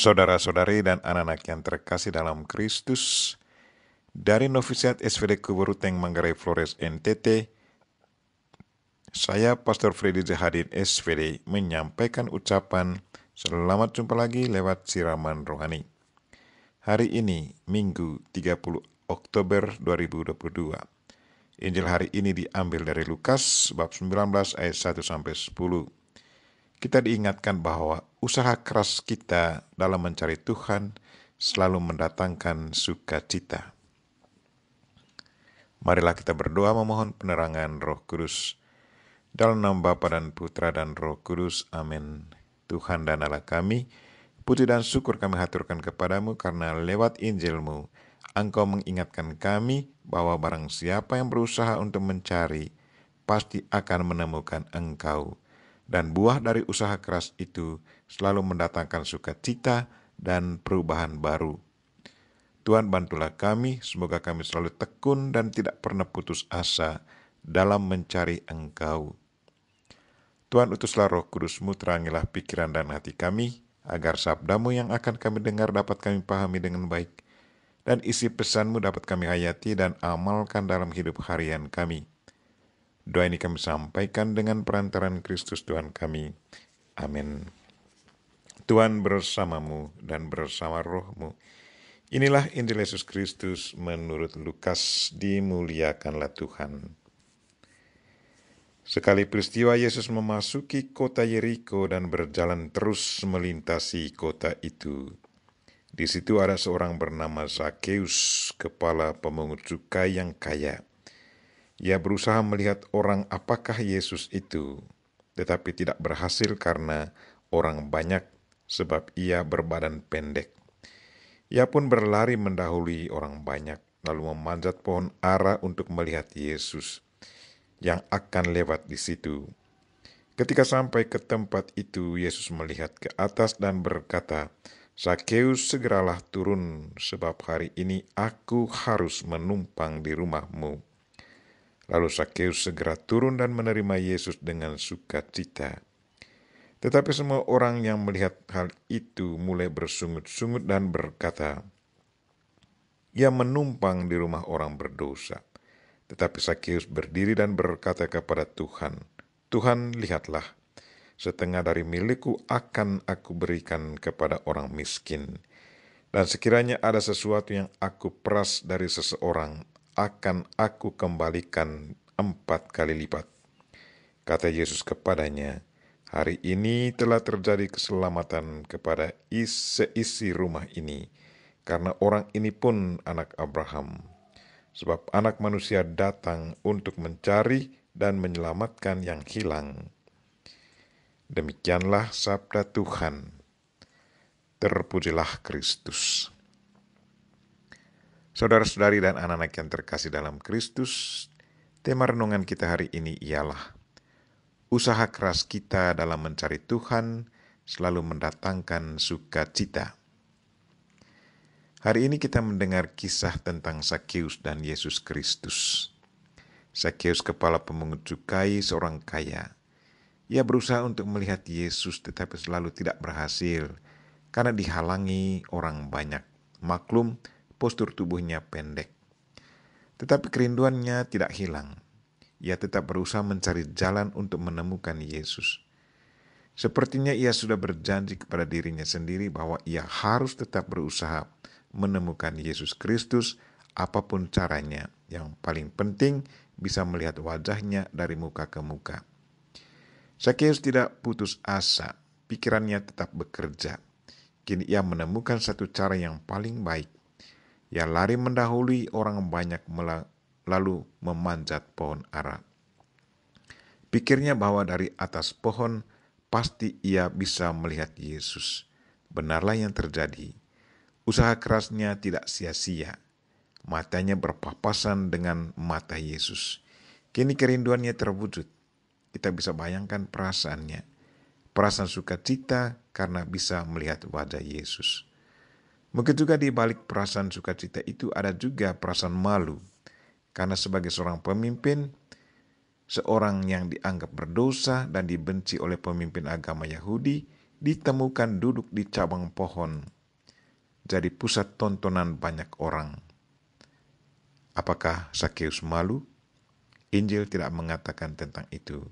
Saudara-saudari dan anak-anak yang terkasih dalam Kristus, dari Novisiat SVD Kuburuteng Manggarai Flores NTT, saya Pastor Freddy Zahadin SVD menyampaikan ucapan selamat jumpa lagi lewat siraman rohani. Hari ini, Minggu 30 Oktober 2022. Injil hari ini diambil dari Lukas bab 19 ayat 1-10. Kita diingatkan bahwa usaha keras kita dalam mencari Tuhan selalu mendatangkan sukacita. Marilah kita berdoa memohon penerangan Roh Kudus. Dalam nama Bapa dan Putra dan Roh Kudus. Amin. Tuhan dan Allah kami, puji dan syukur kami haturkan kepadamu karena lewat Injil-Mu, Engkau mengingatkan kami bahwa barang siapa yang berusaha untuk mencari, pasti akan menemukan Engkau. Dan buah dari usaha keras itu selalu mendatangkan sukacita dan perubahan baru. Tuhan bantulah kami, semoga kami selalu tekun dan tidak pernah putus asa dalam mencari Engkau. Tuhan utuslah Roh Kudus-Mu, terangilah pikiran dan hati kami, agar sabda-Mu yang akan kami dengar dapat kami pahami dengan baik, dan isi pesan-Mu dapat kami hayati dan amalkan dalam hidup harian kami. Doa ini kami sampaikan dengan perantaran Kristus Tuhan kami. Amin. Tuhan bersamamu dan bersama rohmu. Inilah Injil Yesus Kristus menurut Lukas. Dimuliakanlah Tuhan. Sekali peristiwa Yesus memasuki kota Yeriko dan berjalan terus melintasi kota itu. Di situ ada seorang bernama Zakheus, kepala pemungut cukai yang kaya. Ia berusaha melihat orang apakah Yesus itu, tetapi tidak berhasil karena orang banyak, sebab ia berbadan pendek. Ia pun berlari mendahului orang banyak, lalu memanjat pohon ara untuk melihat Yesus yang akan lewat di situ. Ketika sampai ke tempat itu, Yesus melihat ke atas dan berkata, "Zakheus, segeralah turun, sebab hari ini aku harus menumpang di rumahmu." Lalu Zakheus segera turun dan menerima Yesus dengan sukacita. Tetapi semua orang yang melihat hal itu mulai bersungut-sungut dan berkata, "Ia menumpang di rumah orang berdosa." Tetapi Zakheus berdiri dan berkata kepada Tuhan, "Tuhan, lihatlah, setengah dari milikku akan aku berikan kepada orang miskin. Dan sekiranya ada sesuatu yang aku peras dari seseorang, akan aku kembalikan 4 kali lipat." Kata Yesus kepadanya, "Hari ini telah terjadi keselamatan kepada seisi rumah ini, karena orang ini pun anak Abraham. Sebab anak manusia datang untuk mencari dan menyelamatkan yang hilang." Demikianlah sabda Tuhan. Terpujilah Kristus. Saudara-saudari dan anak-anak yang terkasih dalam Kristus, tema renungan kita hari ini ialah usaha keras kita dalam mencari Tuhan selalu mendatangkan sukacita. Hari ini kita mendengar kisah tentang Zakheus dan Yesus Kristus. Zakheus, kepala pemungut cukai, seorang kaya. Ia berusaha untuk melihat Yesus tetapi selalu tidak berhasil karena dihalangi orang banyak. Maklum, postur tubuhnya pendek. Tetapi kerinduannya tidak hilang. Ia tetap berusaha mencari jalan untuk menemukan Yesus. Sepertinya ia sudah berjanji kepada dirinya sendiri bahwa ia harus tetap berusaha menemukan Yesus Kristus apapun caranya. Yang paling penting bisa melihat wajahnya dari muka ke muka. Zakheus tidak putus asa, pikirannya tetap bekerja. Kini ia menemukan satu cara yang paling baik. Ia lari mendahului orang banyak lalu memanjat pohon ara. Pikirnya bahwa dari atas pohon pasti ia bisa melihat Yesus. Benarlah yang terjadi. Usaha kerasnya tidak sia-sia. Matanya berpapasan dengan mata Yesus. Kini kerinduannya terwujud. Kita bisa bayangkan perasaannya. Perasaan sukacita karena bisa melihat wajah Yesus. Mungkin juga di balik perasaan sukacita itu ada juga perasaan malu. Karena sebagai seorang pemimpin, seorang yang dianggap berdosa dan dibenci oleh pemimpin agama Yahudi, ditemukan duduk di cabang pohon, jadi pusat tontonan banyak orang. Apakah Sakeus malu? Injil tidak mengatakan tentang itu.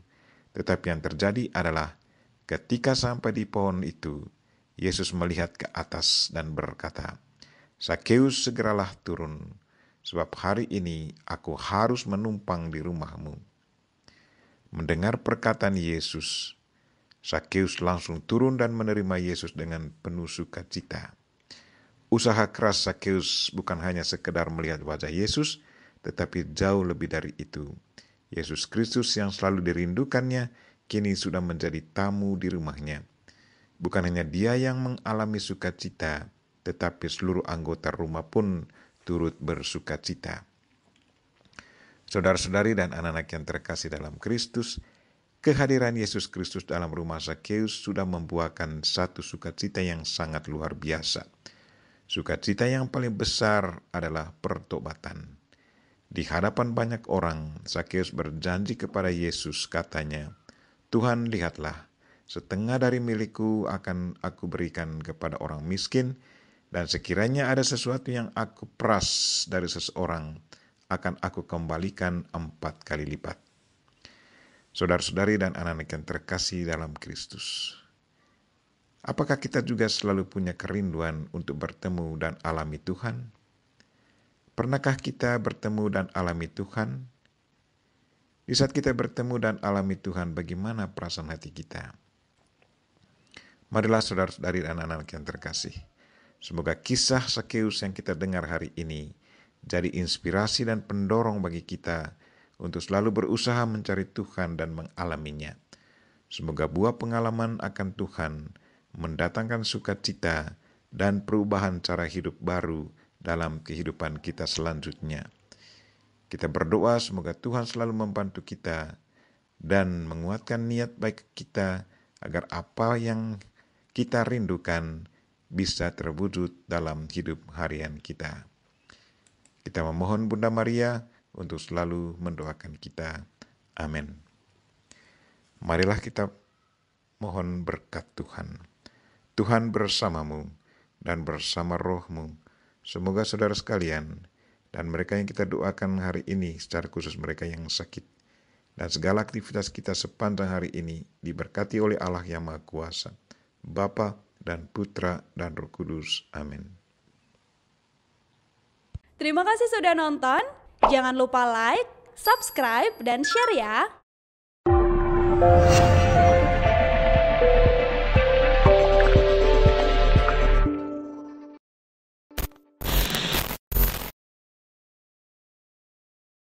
Tetapi yang terjadi adalah ketika sampai di pohon itu, Yesus melihat ke atas dan berkata, "Sakeus, segeralah turun, sebab hari ini aku harus menumpang di rumahmu." Mendengar perkataan Yesus, Sakeus langsung turun dan menerima Yesus dengan penuh sukacita. Usaha keras Sakeus bukan hanya sekedar melihat wajah Yesus, tetapi jauh lebih dari itu. Yesus Kristus yang selalu dirindukannya, kini sudah menjadi tamu di rumahnya. Bukan hanya dia yang mengalami sukacita, tetapi seluruh anggota rumah pun turut bersukacita. Saudara-saudari dan anak-anak yang terkasih dalam Kristus, kehadiran Yesus Kristus dalam rumah Sakeus sudah membuahkan satu sukacita yang sangat luar biasa. Sukacita yang paling besar adalah pertobatan. Di hadapan banyak orang, Sakeus berjanji kepada Yesus, katanya, "Tuhan, lihatlah, setengah dari milikku akan aku berikan kepada orang miskin, dan sekiranya ada sesuatu yang aku peras dari seseorang, akan aku kembalikan 4 kali lipat." Saudara-saudari dan anak-anak yang terkasih dalam Kristus, apakah kita juga selalu punya kerinduan untuk bertemu dan alami Tuhan? Pernahkah kita bertemu dan alami Tuhan? Di saat kita bertemu dan alami Tuhan, bagaimana perasaan hati kita? Marilah saudara-saudari dan anak-anak yang terkasih, semoga kisah Sakeus yang kita dengar hari ini jadi inspirasi dan pendorong bagi kita untuk selalu berusaha mencari Tuhan dan mengalaminya. Semoga buah pengalaman akan Tuhan mendatangkan sukacita dan perubahan cara hidup baru dalam kehidupan kita selanjutnya. Kita berdoa semoga Tuhan selalu membantu kita dan menguatkan niat baik kita agar apa yang kita rindukan bisa terwujud dalam hidup harian kita. Kita memohon Bunda Maria untuk selalu mendoakan kita. Amin. Marilah kita mohon berkat Tuhan. Tuhan bersamamu dan bersama rohmu. Semoga saudara sekalian dan mereka yang kita doakan hari ini, secara khusus mereka yang sakit, dan segala aktivitas kita sepanjang hari ini diberkati oleh Allah yang Maha Kuasa, Bapa dan Putra dan Roh Kudus. Amin. Terima kasih sudah nonton. Jangan lupa like, subscribe, dan share ya.